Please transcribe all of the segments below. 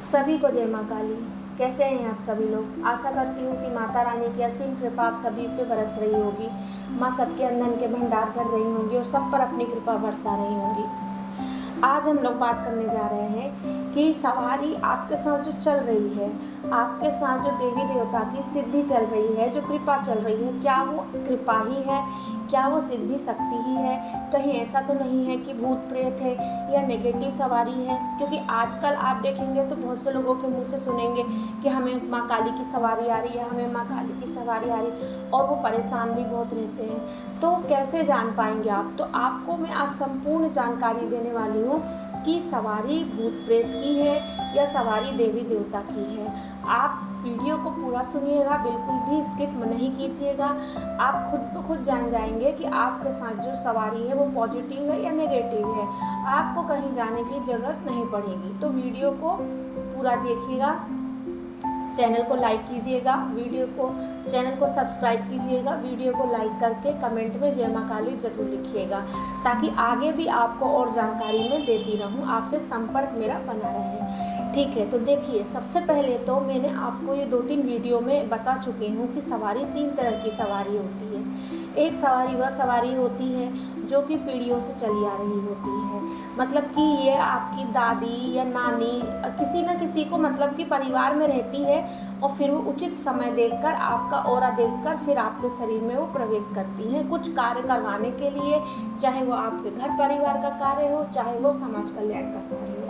सभी को जय माँ काली। कैसे हैं आप सभी लोग। आशा करती हूँ कि माता रानी की असीम कृपा आप सभी पे बरस रही होगी। माँ सबके अंदर के भंडार भर रही होंगी और सब पर अपनी कृपा बरसा रही होंगी। आज हम लोग बात करने जा रहे हैं कि सवारी आपके साथ जो चल रही है, आपके साथ जो देवी देवता की सिद्धि चल रही है, जो कृपा चल रही है, क्या वो कृपा ही है, क्या वो सिद्धि शक्ति ही है। कहीं ऐसा तो नहीं है कि भूत प्रेत है या नेगेटिव सवारी है। क्योंकि आजकल आप देखेंगे तो बहुत से लोगों के मुंह से सुनेंगे कि हमें माँ काली की सवारी आ रही है, हमें माँ काली की सवारी आ रही है, और वो परेशान भी बहुत रहते हैं। तो कैसे जान पाएंगे आप। तो आपको मैं आज संपूर्ण जानकारी देने वाली हूँ कि सवारी भूत प्रेत की है या सवारी देवी देवता की है। आप वीडियो को पूरा सुनिएगा, बिल्कुल भी स्किप नहीं कीजिएगा। आप खुद ब खुद जान जाएंगे कि आपके साथ जो सवारी है वो पॉजिटिव है या नेगेटिव है। आपको कहीं जाने की ज़रूरत नहीं पड़ेगी। तो वीडियो को पूरा देखिएगा, चैनल को लाइक कीजिएगा, चैनल को सब्सक्राइब कीजिएगा, वीडियो को लाइक करके कमेंट में जय माँ काली जरूर लिखिएगा, ताकि आगे भी आपको और जानकारी मैं देती रहूं, आपसे संपर्क मेरा बना रहे। ठीक है, तो देखिए, सबसे पहले तो मैंने आपको ये 2-3 वीडियो में बता चुकी हूँ कि सवारी 3 तरह की सवारी होती है। एक सवारी वह सवारी होती है जो कि पीढ़ियों से चली आ रही होती है। मतलब कि ये आपकी दादी या नानी किसी न किसी को मतलब कि परिवार में रहती है, और फिर वो उचित समय देखकर, आपका ऑरा देखकर फिर आपके शरीर में वो प्रवेश करती हैं कुछ कार्य करवाने के लिए। चाहे वो आपके घर परिवार का कार्य हो, चाहे वो समाज कल्याण का कार्य हो।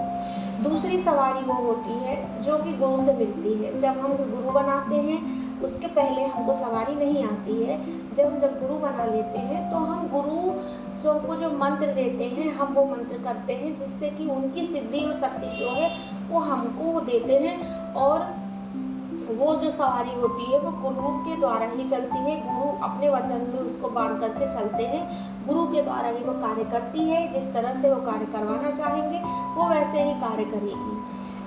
दूसरी सवारी वो होती है जो कि गुरु से मिलती है। जब हम गुरु बनाते हैं उसके पहले हमको सवारी नहीं आती है। जब गुरु बना लेते हैं तो हम गुरु को जो मंत्र देते हैं, हम वो मंत्र करते हैं, जिससे कि उनकी सिद्धि और शक्ति जो है वो हमको देते हैं। और वो जो सवारी होती है वो गुरु के द्वारा ही चलती है। गुरु अपने वचन में उसको बांध करके चलते हैं। गुरु के द्वारा ही वो कार्य करती है। जिस तरह से वो कार्य करवाना चाहेंगे वो वैसे ही कार्य करेगी।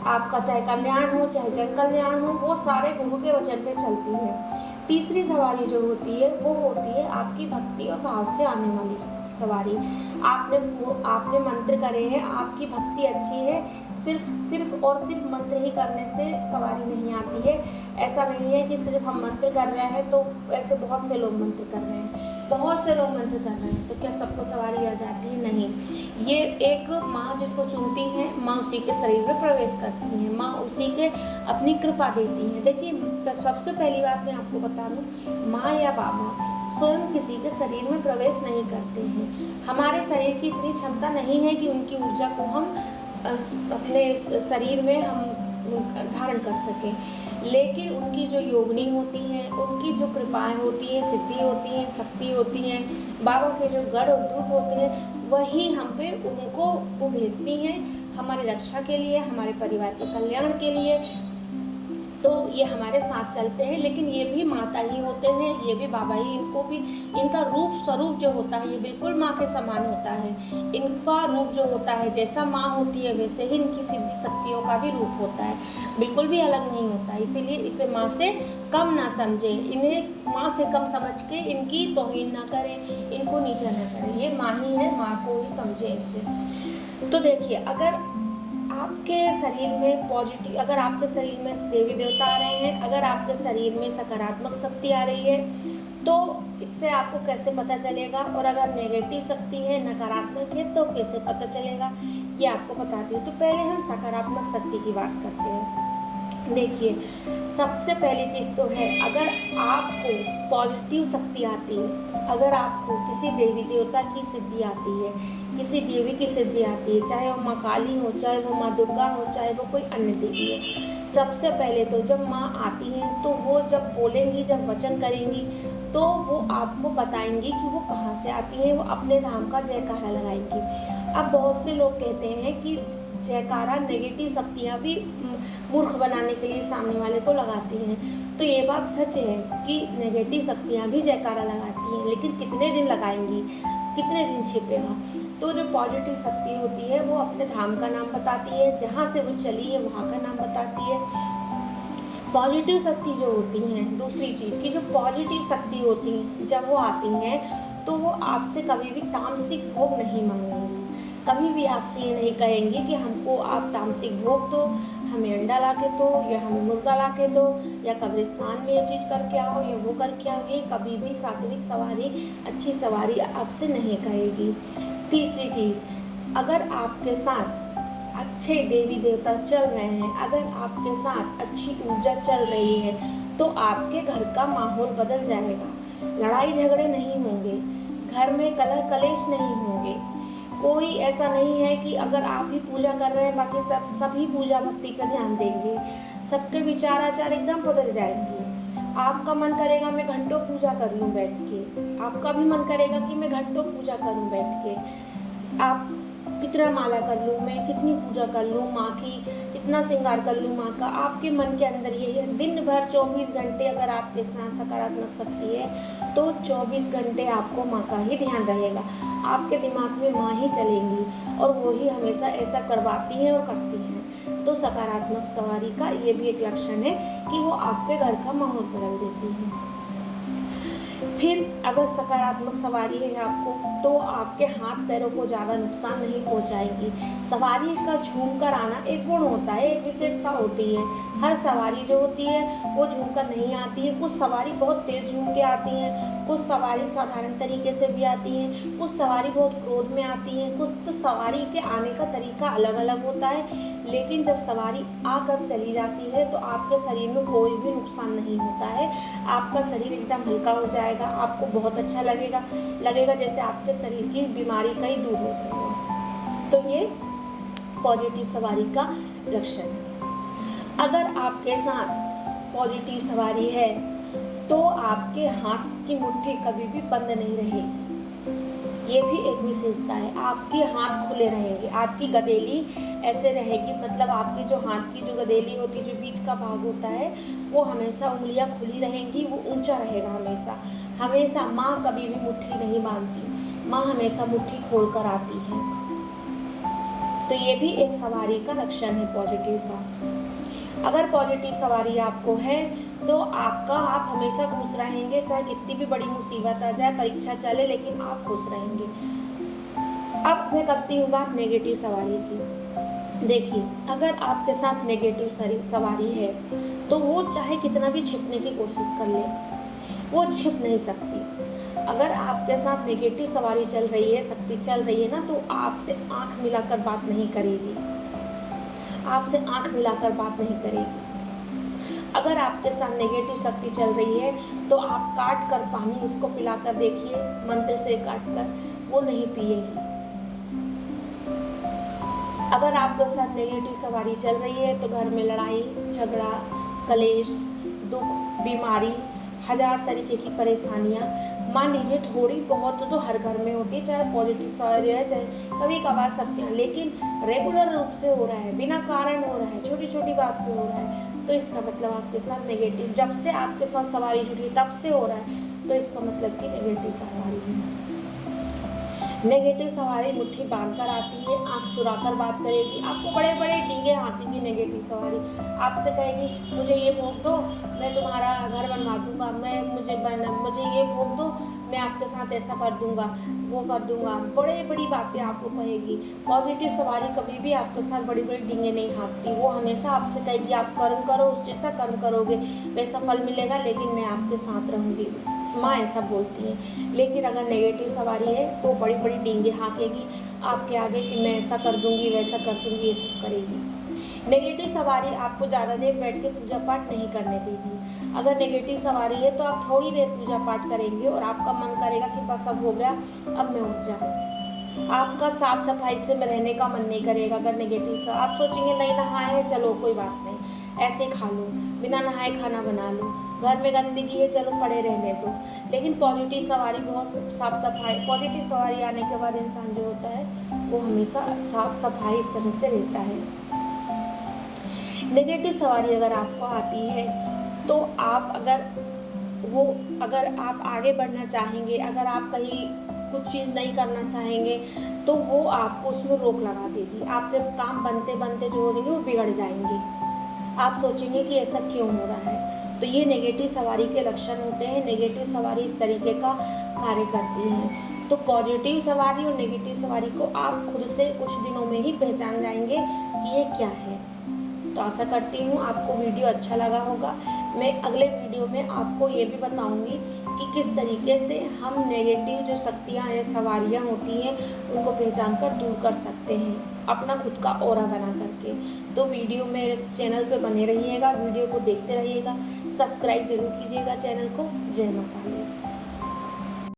आपका चाहे कल्याण हो चाहे जन कल्याण हो, वो सारे गुरु के वचन पे चलती है। तीसरी सवारी जो होती है वो होती है आपकी भक्ति और भाव से आने वाली सवारी। आपने मंत्र करे हैं, आपकी भक्ति अच्छी है, सिर्फ और सिर्फ मंत्र ही करने से सवारी नहीं आती है। ऐसा नहीं है कि सिर्फ हम मंत्र कर रहे हैं तो ऐसे बहुत से लोग मंत्र कर रहे हैं, बहुत से लोग मंत्र कर रहे हैं, तो क्या सबको सवारी आ जाती है? नहीं। ये एक माँ जिसको चुनती है, माँ उसी के शरीर में प्रवेश करती है, माँ उसी के अपनी कृपा देती है। देखिए, सबसे पहली बात मैं आपको बता दूँ, माँ या बाबा स्वयं किसी के शरीर में प्रवेश नहीं करते हैं। हमारे शरीर की इतनी क्षमता नहीं है कि उनकी ऊर्जा को हम अपने शरीर में हम धारण कर सकें। लेकिन उनकी जो योगिनी होती हैं, उनकी जो कृपाएं होती हैं, सिद्धि होती हैं, शक्ति होती हैं, बाबा के जो गढ़ और दूत होते हैं, वही हम पे उनको वो भेजती हैं हमारी रक्षा के लिए, हमारे परिवार के कल्याण के लिए। तो ये हमारे साथ चलते हैं। लेकिन ये भी माता ही होते हैं, ये भी बाबा ही, इनको भी इनका रूप स्वरूप जो होता है ये बिल्कुल माँ के समान होता है। इनका रूप जो होता है, जैसा माँ होती है वैसे ही इनकी सिद्धि शक्तियों का भी रूप होता है, बिल्कुल भी अलग नहीं होता है। इसीलिए इसे माँ से कम ना समझे, इन्हें माँ से कम समझ के इनकी तौहीन ना करें, इनको नीचा ना करें। ये माँ ही है, माँ को ही समझे इससे। तो देखिए, अगर आपके शरीर में पॉजिटिव, अगर आपके शरीर में देवी देवता आ रहे हैं, अगर आपके शरीर में सकारात्मक शक्ति आ रही है, तो इससे आपको कैसे पता चलेगा? और अगर नेगेटिव शक्ति है, नकारात्मक है, तो कैसे पता चलेगा, ये आपको बताती हूँ। तो पहले हम सकारात्मक शक्ति की बात करते हैं। देखिए, सबसे पहली चीज़ तो है, अगर आपको पॉजिटिव शक्ति आती है, अगर आपको किसी देवी देवता की सिद्धि आती है, किसी देवी की सिद्धि आती है, चाहे वो माँ काली हो, चाहे वो माँ दुर्गा हो, चाहे वो कोई अन्य देवी हो, सबसे पहले तो जब माँ आती हैं तो वो जब बोलेंगी, जब वचन करेंगी, तो वो आपको बताएंगी कि वो कहाँ से आती हैं। वो अपने धाम का जयकारा लगाएंगी। अब बहुत से लोग कहते हैं कि जयकारा नेगेटिव शक्तियाँ भी मूर्ख बनाने के लिए सामने वाले को लगाती हैं। तो ये बात सच है कि नेगेटिव शक्तियाँ भी जयकारा लगाती हैं, लेकिन कितने दिन लगाएंगी, कितने दिन छिपेगा। तो जो पॉजिटिव शक्ति होती है वो अपने धाम का नाम बताती है, जहाँ से वो चली है वहाँ का नाम बताती है। पॉजिटिव शक्ति जो होती हैं, दूसरी चीज़ की जो पॉजिटिव शक्ति होती हैं, जब वो आती हैं तो वो आपसे कभी भी तामसिक भोग नहीं मांगेंगी। कभी भी आपसे ये नहीं कहेंगे कि हमको आप तामसिक भोग दो, हमें अंडा ला के दो, या हमें मुर्गा ला के दो, या कब्रिस्तान में ये चीज़ करके आओ, या वो करके आओ, ये कभी भी सात्विक सवारी अच्छी सवारी आपसे नहीं कहेगी। तीसरी चीज़, अगर आपके साथ अच्छे देवी देवता चल रहे हैं, अगर आपके साथ अच्छी ऊर्जा चल रही है, तो आपके घर का माहौल बदल जाएगा। लड़ाई झगड़े नहीं होंगे, घर में कलह कलेश नहीं होंगे। कोई ऐसा नहीं है कि अगर आप ही पूजा कर रहे हैं बाकी सभी पूजा भक्ति पर ध्यान देंगे, सबके विचार आचार एकदम बदल जाएंगे। आपका मन करेगा मैं घंटों पूजा कर लूँ बैठ के, आपका भी मन करेगा कि मैं घंटों पूजा करूँ बैठ के। आप कितना माला कर लूँ मैं, कितनी पूजा कर लूँ माँ की, कितना श्रृंगार कर लूँ माँ का, आपके मन के अंदर यही है। दिन भर 24 घंटे अगर आपके साथ सकारात्मक शक्ति है तो 24 घंटे आपको माँ का ही ध्यान रहेगा। आपके दिमाग में माँ ही चलेंगी और वो ही हमेशा ऐसा करवाती हैं और करती हैं। तो सकारात्मक सवारी का ये भी एक लक्षण है कि वो आपके घर का माहौल बदल देती है। फिर अगर सकारात्मक सवारी है आपको, तो आपके हाथ पैरों को ज़्यादा नुकसान नहीं पहुंचाएगी। सवारी का झूम कर आना एक गुण होता है, एक विशेषता होती है। हर सवारी जो होती है वो झूम कर नहीं आती है। कुछ सवारी बहुत तेज झूम के आती हैं, कुछ सवारी साधारण तरीके से भी आती हैं, कुछ सवारी बहुत क्रोध में आती हैं, कुछ तो सवारी के आने का तरीका अलग अलग होता है। लेकिन जब सवारी आकर चली जाती है तो आपके शरीर में कोई भी नुकसान नहीं होता है। आपका शरीर एकदम हल्का हो जाएगा, आपको बहुत अच्छा लगेगा जैसे आपके शरीर की बीमारी कहीं दूर हो गई है। तो ये पॉजिटिव सवारी का लक्षण है। अगर आपके साथ पॉजिटिव सवारी है तो आपके हाथ की मुट्ठी कभी भी बंद नहीं रहेगी। ये भी एक विशेषता है। आपके हाथ खुले रहेंगे, आपकी गदेली ऐसे रहेगी, मतलब आपकी जो हाथ की जो गदेली होती है, जो बीच का भाग होता है, वो हमेशा उंगलियां खुली रहेंगी, वो ऊंचा रहेगा हमेशा। माँ कभी भी मुट्ठी नहीं बांधती, माँ हमेशा मुट्ठी खोल कर आती है। तो ये भी एक सवारी का लक्षण है पॉजिटिव का। अगर पॉजिटिव सवारी आपको है तो आप हमेशा खुश रहेंगे, चाहे कितनी भी बड़ी मुसीबत आ जाए, परीक्षा चले, लेकिन आप खुश रहेंगे। अब मैं करती हूँ बात नेगेटिव सवारी की। देखिए, अगर आपके साथ नेगेटिव सवारी है तो वो चाहे कितना भी छिपने की कोशिश कर ले, वो छिप नहीं सकती। अगर आपके साथ नेगेटिव सवारी चल रही है, शक्ति चल रही है ना, तो आपसे आंख मिलाकर बात नहीं करेगी, आपसे आंख मिलाकर बात नहीं करेगी। अगर आपके साथ नेगेटिव शक्ति चल रही है तो आप काट कर पानी उसको पिलाकर देखिए, मंत्र से काट कर, वो नहीं पिएगी। अगर आपके साथ नेगेटिव सवारी चल रही है तो घर में लड़ाई झगड़ा, कलेश, दुख, बीमारी, हजार तरीके की परेशानियां, मान लीजिए थोड़ी बहुत तो हर घर में होती है, चाहे पॉजिटिव सवारी है चाहे कभी कभार सबके यहाँ, लेकिन रेगुलर रूप से हो रहा है, बिना कारण हो रहा है, छोटी छोटी बात पे हो रहा है, तो इसका मतलब आपके साथ नेगेटिव, जब से आपके साथ सवारी जुड़ी तब से हो रहा है, तो इसका मतलब कि नेगेटिव सवारी है। नेगेटिव सवारी मुट्ठी बांधकर आती है, आंख चुराकर बात करेगी, आपको बड़े बड़े डींगे हाँकेगी। नेगेटिव सवारी आपसे कहेगी मुझे ये भोग दो, मैं तुम्हारा घर बनवा दूंगा, मुझे ये भोग दो, मैं आपके साथ ऐसा कर दूंगा, वो कर दूंगा, बड़े बड़ी बातें आपको कहेगी। पॉजिटिव सवारी कभी भी आपके साथ बड़ी बड़ी डींगे नहीं हाँकती, वो हमेशा आपसे कहेगी आप कर्म करो, उस जैसा कर्म करोगे वैसा फल मिलेगा, लेकिन मैं आपके साथ रहूँगी, माँ ऐसा बोलती है। लेकिन अगर नेगेटिव सवारी है तो बड़ी बड़ी डींगे हाँकेगी आपके आगे कि मैं ऐसा कर दूंगी, वैसा कर दूंगी, ये सब करेगी। नेगेटिव सवारी आपको ज़्यादा देर बैठ के पूजा पाठ नहीं करने देगी। अगर नेगेटिव सवारी है तो आप थोड़ी देर पूजा पाठ करेंगे और आपका मन करेगा कि बस अब हो गया, अब मैं उठ जाऊँ। आपका साफ सफाई से रहने का मन नहीं करेगा। अगर नेगेटिव आप सोचेंगे नहीं नहाए हैं, चलो कोई बात नहीं, ऐसे ही खा लो, बिना नहाए खाना बना लो, घर में गंदगी है, चलो पड़े रहने दो। लेकिन पॉजिटिव सवारी बहुत साफ सफाई, पॉजिटिव सवारी आने के बाद इंसान जो होता है वो हमेशा साफ सफाई इस तरह से रहता है। नेगेटिव सवारी अगर आपको आती है तो आप अगर आप आगे बढ़ना चाहेंगे, अगर आप कहीं कुछ चीज़ नहीं करना चाहेंगे तो वो आपको उसमें रोक लगा देगी। आपके काम बनते बनते जो हो जाएंगे वो बिगड़ जाएंगे। आप सोचेंगे कि ऐसा क्यों हो रहा है। तो ये नेगेटिव सवारी के लक्षण होते हैं। नेगेटिव सवारी इस तरीके का कार्य करती है। तो पॉजिटिव सवारी और नेगेटिव सवारी को आप खुद से कुछ दिनों में ही पहचान जाएंगे कि ये क्या है। तो आशा करती हूँ आपको वीडियो अच्छा लगा होगा। मैं अगले वीडियो में आपको ये भी बताऊँगी कि किस तरीके से हम नेगेटिव जो शक्तियाँ हैं, सवारियाँ होती हैं, उनको पहचान कर दूर कर सकते हैं अपना खुद का ऑरा बना करके। तो वीडियो मेरे चैनल पे बने रहिएगा, वीडियो को देखते रहिएगा, सब्सक्राइब जरूर कीजिएगा चैनल को। जय माता दी।